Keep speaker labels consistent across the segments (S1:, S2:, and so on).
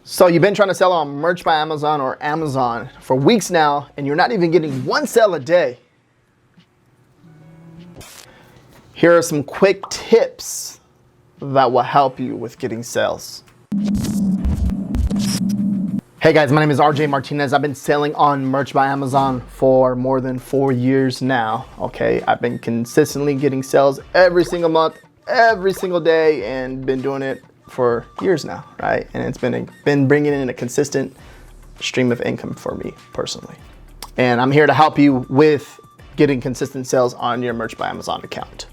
S1: So you've been trying to sell on Merch by Amazon or Amazon for weeks now, and you're not even getting one sale a day. Here are some quick tips that will help you with getting sales. Hey guys, my name is RJ Martinez. I've been selling on Merch by Amazon for more than 4 years now. Okay, I've been consistently getting sales every single month, every single day, and been doing it for years now, right? And it's been bringing in a consistent stream of income for me personally. And I'm here to help you with getting consistent sales on your Merch by Amazon account.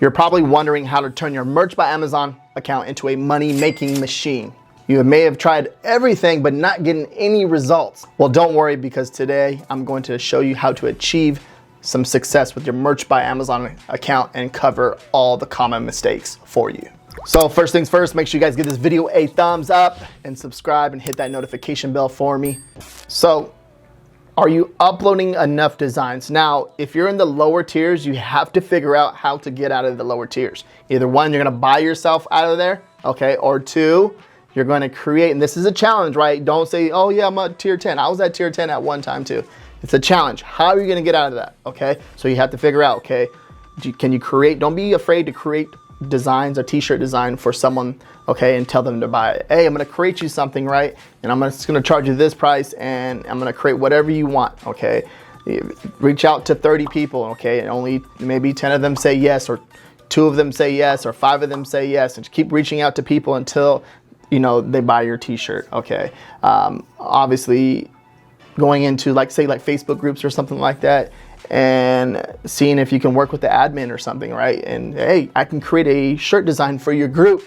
S1: You're probably wondering how to turn your Merch by Amazon account into a money-making machine. You may have tried everything but not getting any results. Well, don't worry, because today I'm going to show you how to achieve some success with your Merch by Amazon account and cover all the common mistakes for you. So first things first, make sure you guys give this video a thumbs up and subscribe and hit that notification bell for me. So, are you uploading enough designs? Now, if you're in the lower tiers, you have to figure out how to get out of the lower tiers. Either one, you're gonna buy yourself out of there, okay? Or two, you're gonna create, and this is a challenge, right? Don't say, oh yeah, I'm at tier 10. I was at tier 10 at one time too. It's a challenge. How are you gonna get out of that, okay? So you have to figure out, okay, can you create, don't be afraid to create designs, a t-shirt design for someone, okay, and tell them to buy it. Hey, I'm gonna create you something, right? And I'm just gonna charge you this price, and I'm gonna create whatever you want, okay? Reach out to 30 people, okay, and only maybe 10 of them say yes, or 2 of them say yes, or 5 of them say yes, and keep reaching out to people until, you know, they buy your t-shirt, okay? Obviously, going into like Facebook groups or something like that, and seeing if you can work with the admin or something, right? And hey, I can create a shirt design for your group,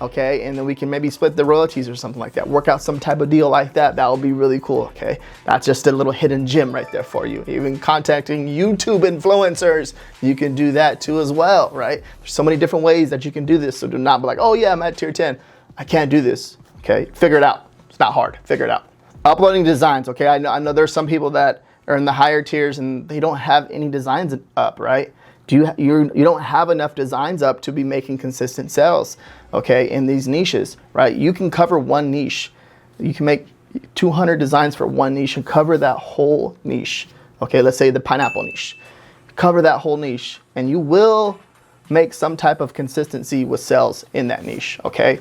S1: okay? And then we can maybe split the royalties or something like that. Work out some type of deal like that. That would be really cool, okay? That's just a little hidden gem right there for you. Even contacting YouTube influencers, you can do that too as well, right? There's so many different ways that you can do this. So do not be like, oh yeah, I'm at tier 10. I can't do this, okay? Figure it out. It's not hard. Figure it out. Uploading designs, okay? I know there's some people that are in the higher tiers and they don't have any designs up, right? You don't have enough designs up to be making consistent sales, okay, in these niches, right? You can cover one niche. You can make 200 designs for one niche and cover that whole niche, okay? Let's say the pineapple niche. Cover that whole niche and you will make some type of consistency with sales in that niche, okay?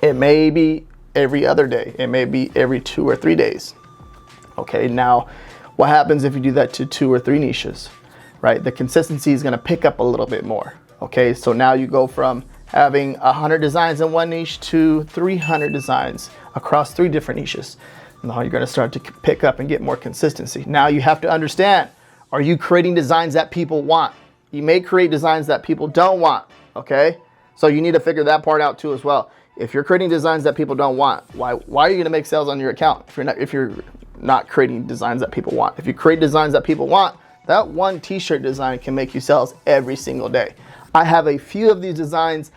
S1: It may be every other day. It may be every 2 or 3 days, okay? Now, what happens if you do that to 2 or 3 niches, right? The consistency is gonna pick up a little bit more, okay? So now you go from having 100 designs in one niche to 300 designs across 3 different niches. Now you're gonna start to pick up and get more consistency. Now you have to understand, are you creating designs that people want? You may create designs that people don't want, okay? So you need to figure that part out too as well. If you're creating designs that people don't want, why are you gonna make sales on your account if you're not creating designs that people want? If you create designs that people want, that one t-shirt design can make you sales every single day. I have a few of these designs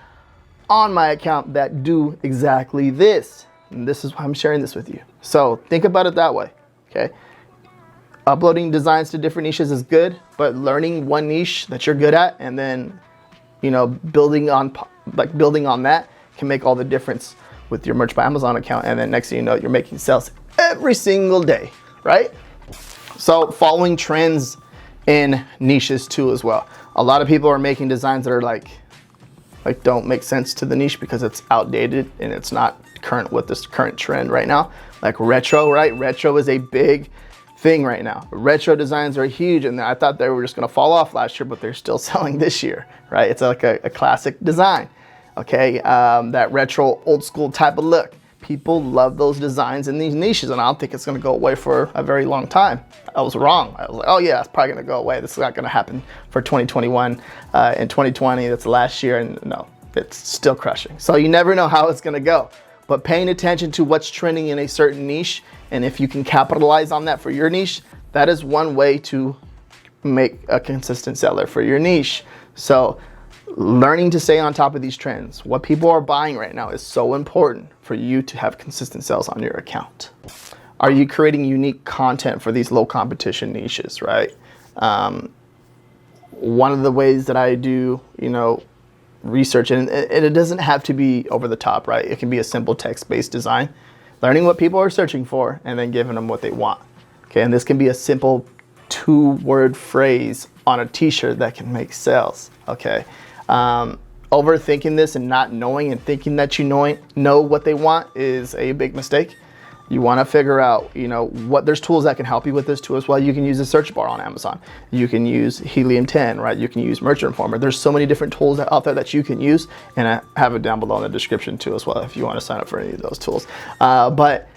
S1: on my account that do exactly this. And this is why I'm sharing this with you. So think about it that way, okay? Uploading designs to different niches is good, but learning one niche that you're good at and then, you know, building on that can make all the difference with your Merch by Amazon account. And then next thing you know, you're making sales every single day, right? So following trends in niches too as well. A lot of people are making designs that are like don't make sense to the niche because it's outdated and it's not current with this current trend right now. Like retro, right? Retro is a big thing right now. Retro designs are huge, and I thought they were just gonna fall off last year, but they're still selling this year, right? It's like a classic design, okay? That retro old school type of look. People love those designs in these niches, and I don't think it's gonna go away for a very long time. I was wrong. I was like, oh yeah, it's probably gonna go away. This is not gonna happen for 2021 and 2020. That's last year, and no, it's still crushing. So you never know how it's gonna go. But paying attention to what's trending in a certain niche, and if you can capitalize on that for your niche, that is one way to make a consistent seller for your niche. So learning to stay on top of these trends, what people are buying right now, is so important for you to have consistent sales on your account. Are you creating unique content for these low competition niches, right? One of the ways that I do, you know, research, and it doesn't have to be over the top, right? It can be a simple text-based design, learning what people are searching for and then giving them what they want. Okay, and this can be a simple 2-word phrase on a t-shirt that can make sales. Okay, overthinking this and not knowing and thinking that you know what they want is a big mistake. You want to figure out, there's tools that can help you with this too as well. You can use a search bar on Amazon. You can use Helium 10, right? You can use Merchant Informer. There's so many different tools out there that you can use, and I have it down below in the description too as well if you want to sign up for any of those tools. But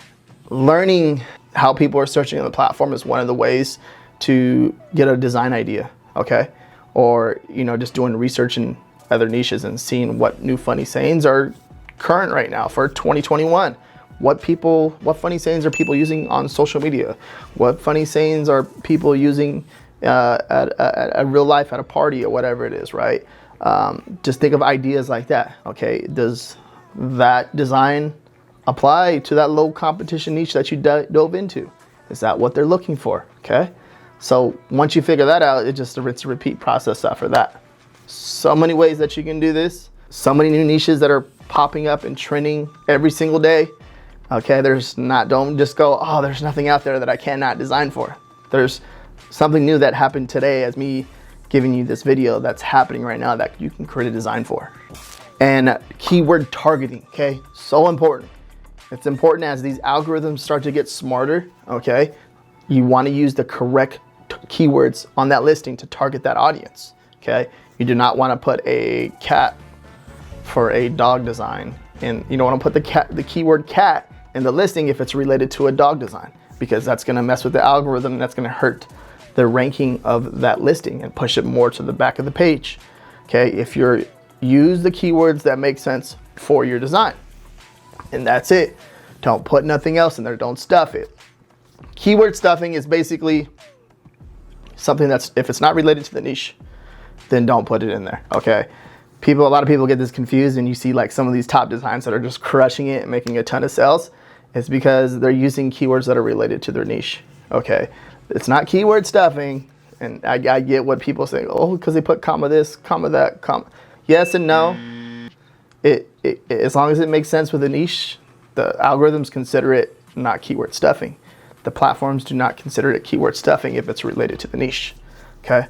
S1: learning how people are searching on the platform is one of the ways to get a design idea, okay? Or, just doing research in other niches and seeing what new funny sayings are current right now for 2021. What funny sayings are people using on social media? What funny sayings are people using at real life at a party or whatever it is, right? Just think of ideas like that, okay? Does that design apply to that low competition niche that you dove into? Is that what they're looking for, okay? So once you figure that out, it's just a rinse and repeat process after that. So many ways that you can do this. So many new niches that are popping up and trending every single day. Okay, don't just go, oh, there's nothing out there that I cannot design for. There's something new that happened today as me giving you this video that's happening right now that you can create a design for. And keyword targeting, okay, so important. It's important as these algorithms start to get smarter, okay? You want to use the correct keywords on that listing to target that audience, okay? You do not want to put a cat for a dog design, and you don't want to put the keyword cat in the listing if it's related to a dog design, because that's going to mess with the algorithm and that's going to hurt the ranking of that listing and push it more to the back of the page. Okay, if you're use the keywords that make sense for your design, and that's it. Don't put nothing else in there. Don't stuff it. Keyword stuffing is basically something that's, if it's not related to the niche, then don't put it in there. Okay. A lot of people get this confused, and you see like some of these top designs that are just crushing it and making a ton of sales. It's because they're using keywords that are related to their niche. Okay, it's not keyword stuffing, and I get what people say. Oh, because they put comma this, comma that, comma. Yes and no. As long as it makes sense with a niche, the algorithms consider it not keyword stuffing. The platforms do not consider it keyword stuffing if it's related to the niche. Okay,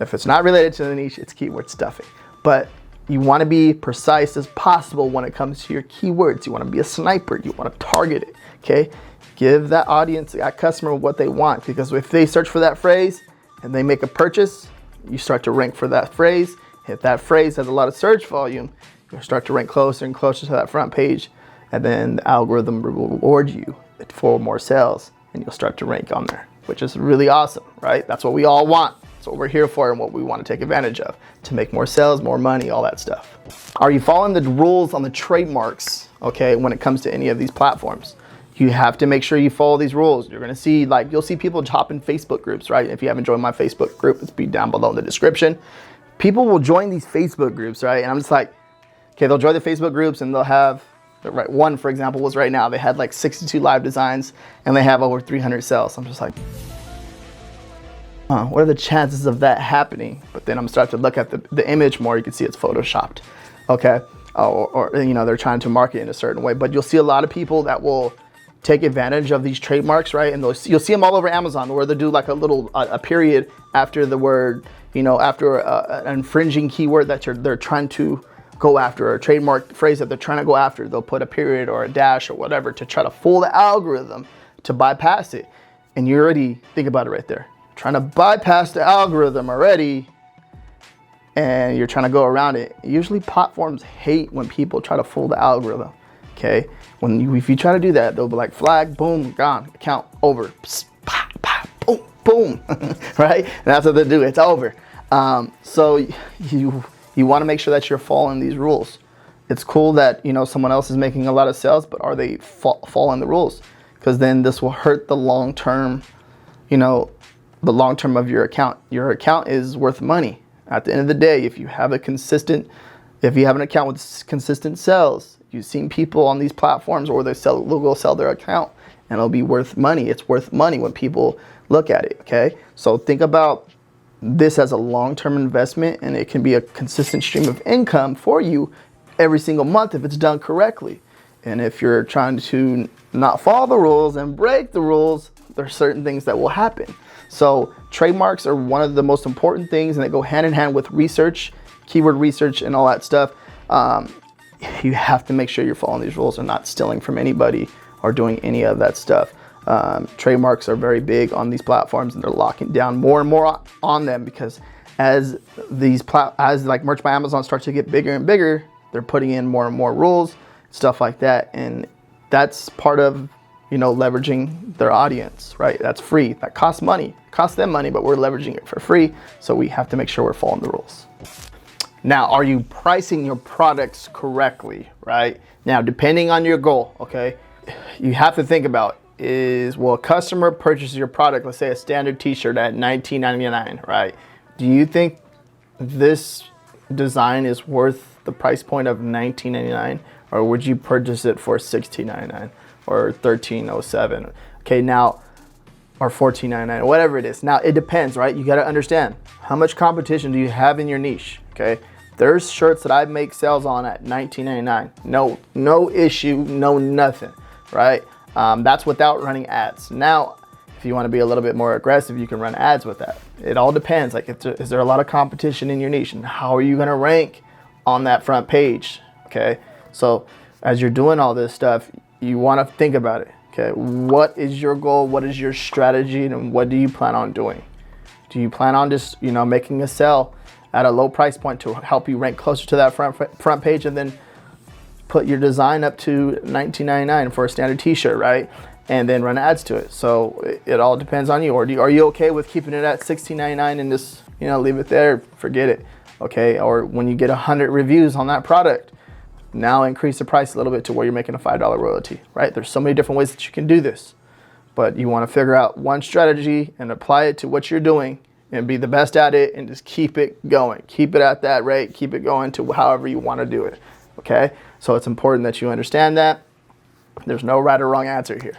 S1: if it's not related to the niche, it's keyword stuffing. But you want to be precise as possible when it comes to your keywords. You want to be a sniper. You want to target it, okay? Give that audience, that customer what they want, because if they search for that phrase and they make a purchase, you start to rank for that phrase. If that phrase has a lot of search volume, you'll start to rank closer and closer to that front page, and then the algorithm will reward you for more sales, and you'll start to rank on there, which is really awesome, right? That's what we all want. That's what we're here for and what we want to take advantage of to make more sales, more money, all that stuff. Are you following the rules on the trademarks, okay, when it comes to any of these platforms? You have to make sure you follow these rules. You're going to see, you'll see people hop in Facebook groups, right? If you haven't joined my Facebook group, it's be down below in the description. People will join these Facebook groups, right? And I'm just like, okay, they'll join the Facebook groups and they'll have, right, one, for example, was right now. They had like 62 live designs and they have over 300 sales. I'm just like, what are the chances of that happening? But then I'm starting to look at the image more. You can see it's photoshopped, okay? Or they're trying to market in a certain way. But you'll see a lot of people that will take advantage of these trademarks, right? And you'll see them all over Amazon, where they do like a period after the word, after an infringing keyword that they're trying to go after, or a trademark phrase that they're trying to go after. They'll put a period or a dash or whatever to try to fool the algorithm to bypass it. And you already think about it right there. Trying to bypass the algorithm already, and you're trying to go around it. Usually platforms hate when people try to fool the algorithm, okay? If you try to do that, they'll be like, flag, boom, gone, account over, psst, pop, pop, boom, boom, right? And that's what they do, it's over. So you want to make sure that you're following these rules. It's cool that, someone else is making a lot of sales, but are they following the rules? Because then this will hurt the long-term, the long term of your account. Your account is worth money. At the end of the day, if you have an account with consistent sales, you've seen people on these platforms, or they'll go sell their account and it'll be worth money. It's worth money when people look at it, okay? So think about this as a long-term investment, and it can be a consistent stream of income for you every single month if it's done correctly. And if you're trying to not follow the rules and break the rules, there's certain things that will happen. So trademarks are one of the most important things, and they go hand in hand with research, keyword research, and all that stuff. You have to make sure you're following these rules and not stealing from anybody or doing any of that stuff. Trademarks are very big on these platforms, and they're locking down more and more on them, because as like Merch by Amazon starts to get bigger and bigger, they're putting in more and more rules, stuff like that. And that's part of, leveraging their audience, right? That's free. That costs money. It costs them money, but we're leveraging it for free. So we have to make sure we're following the rules. Now, are you pricing your products correctly, right? Now, depending on your goal, okay, you have to think about will a customer purchase your product, let's say a standard t-shirt at $19.99, right? Do you think this design is worth the price point of $19.99, or would you purchase it for $16.99 or $13.07? Okay, now, or $14.99, whatever it is. Now, it depends, right? You got to understand, how much competition do you have in your niche, okay? There's shirts that I make sales on at $19.99. No issue, no nothing, right? That's without running ads. Now, if you want to be a little bit more aggressive, you can run ads with that. It all depends. Like, is there a lot of competition in your niche, and how are you going to rank on that front page? Okay, so as you're doing all this stuff, you want to think about it. Okay, what is your goal? What is your strategy, and what do you plan on doing? Do you plan on just making a sale at a low price point to help you rank closer to that front page, and then put your design up to $19.99 for a standard t-shirt, right? And then run ads to it? So it all depends on you. Or are you okay with keeping it at $16.99 and just leave it there, forget it? Okay, or when you get 100 reviews on that product, now increase the price a little bit to where you're making a $5 royalty, right? There's so many different ways that you can do this, but you want to figure out one strategy and apply it to what you're doing and be the best at it, and just keep it going. Keep it at that rate, keep it going to however you want to do it, okay? So it's important that you understand that. There's no right or wrong answer here.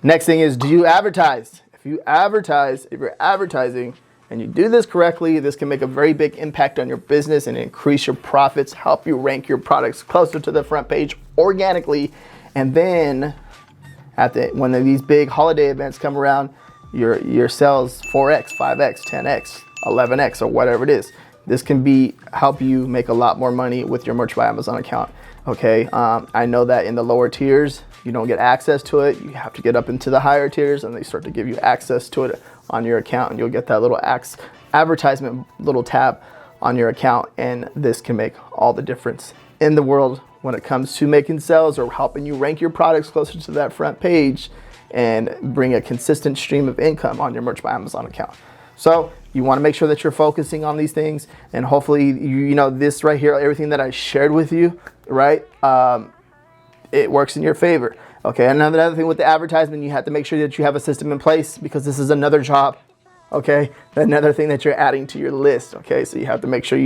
S1: Next thing is, do you advertise? If you're advertising and you do this correctly, this can make a very big impact on your business and increase your profits, help you rank your products closer to the front page organically. And then when these big holiday events come around, your sales 4x, 5x, 10x, 11x, or whatever it is. This can help you make a lot more money with your Merch by Amazon account. Okay, I know that in the lower tiers, you don't get access to it. You have to get up into the higher tiers, and they start to give you access to it on your account, and you'll get that little advertisement little tab on your account. And this can make all the difference in the world when it comes to making sales or helping you rank your products closer to that front page and bring a consistent stream of income on your Merch by Amazon account. So you want to make sure that you're focusing on these things, and hopefully this right here, everything that I shared with you, right, it works in your favor. Okay, another thing with the advertisement, you have to make sure that you have a system in place, because this is another job. Okay, another thing that you're adding to your list. Okay, so you have to make sure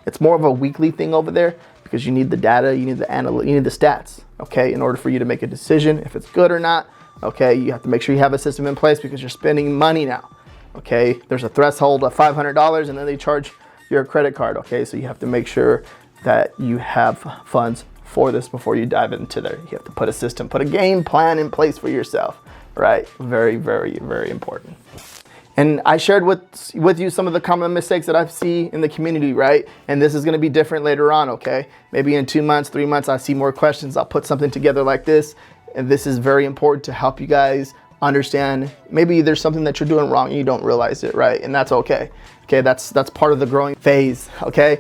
S1: it's more of a weekly thing over there, because you need the data, you need the you need the stats. Okay, in order for you to make a decision if it's good or not. Okay, you have to make sure you have a system in place, because you're spending money now. Okay, there's a threshold of $500, and then they charge your credit card. Okay, so you have to make sure that you have funds for this before you dive into there. You have to put a system, put a game plan in place for yourself, right? Very, very, very important. And I shared with you some of the common mistakes that I see in the community, right? And this is going to be different later on, okay? Maybe in 2 months, 3 months, I see more questions. I'll put something together like this. And this is very important to help you guys understand. Maybe there's something that you're doing wrong and you don't realize it, right? And that's okay. Okay, that's part of the growing phase, okay?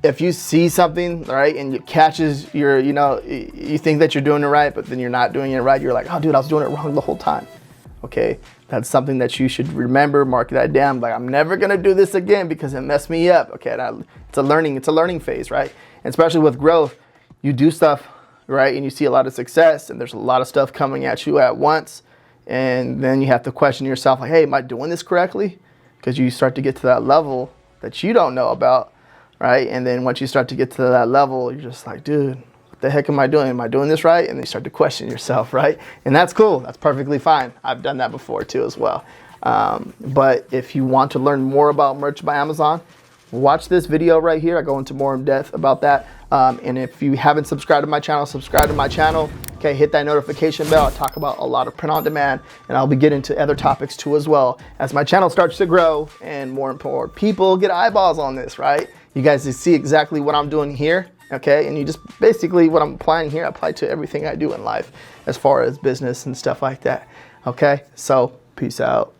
S1: If you see something, right, and it catches your, you think that you're doing it right, but then you're not doing it right, you're like, oh, dude, I was doing it wrong the whole time. Okay, that's something that you should remember, mark that down. Like, I'm never gonna do this again because it messed me up. Okay, it's a learning phase, right? And especially with growth, you do stuff, right, and you see a lot of success, and there's a lot of stuff coming at you at once, and then you have to question yourself, like, hey, am I doing this correctly? Because you start to get to that level that you don't know about, right? And then once you start to get to that level, you're just like, dude, what the heck am I doing? Am I doing this right? And then you start to question yourself, right? And that's cool. That's perfectly fine. I've done that before too as well. But if you want to learn more about Merch by Amazon, watch this video right here. I go into more in depth about that. And if you haven't subscribed to my channel, subscribe to my channel. Okay, hit that notification bell. I talk about a lot of print on demand, and I'll be getting to other topics too as well as my channel starts to grow and more and more people get eyeballs on this, right? You guys see exactly what I'm doing here, okay? And you just basically what I'm applying here, I apply to everything I do in life as far as business and stuff like that, okay? So peace out.